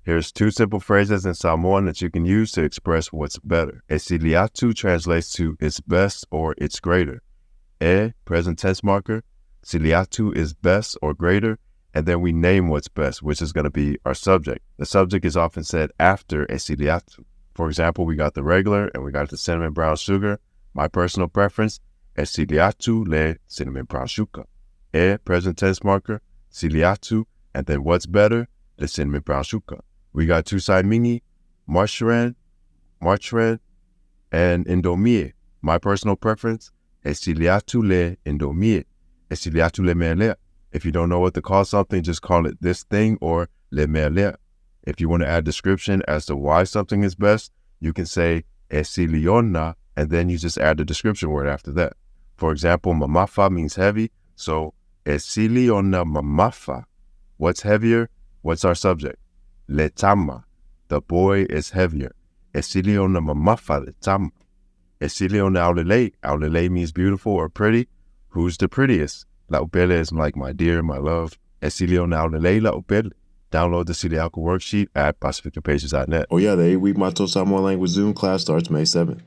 Here's 2 simple phrases in Samoan that you can use to express what's better. E sili atu translates to it's best or it's greater. E, present tense marker. Sili atu is best or greater. And then we name what's best, which is going to be our subject. The subject is often said after e sili atu. For example, we got the regular and we got the cinnamon brown sugar. My personal preference, e sili atu le cinnamon brown sugar. E, present tense marker. Sili atu. And then what's better? The cinnamon brown sugar. We got 2 saimini, marchran, and indomie. My personal preference, e sili atu le indomie. E sili atu le melea. If you don't know what to call something, just call it this thing or le melea. If you want to add description as to why something is best, you can say e siliona, and then you just add the description word after that. For example, mamafa means heavy, so e siliona mamafa. What's heavier? What's our subject? Le tama. The boy is heavier. E siliona mamafa le tama. E siliona aulele. Aulele means beautiful or pretty. Who's the prettiest? La upele is like my dear, my love. E siliona aulele la upele. Download the Siliaco worksheet at pacificapages.net. Oh yeah, the 8-week Mato Samoan language Zoom class starts May 7th.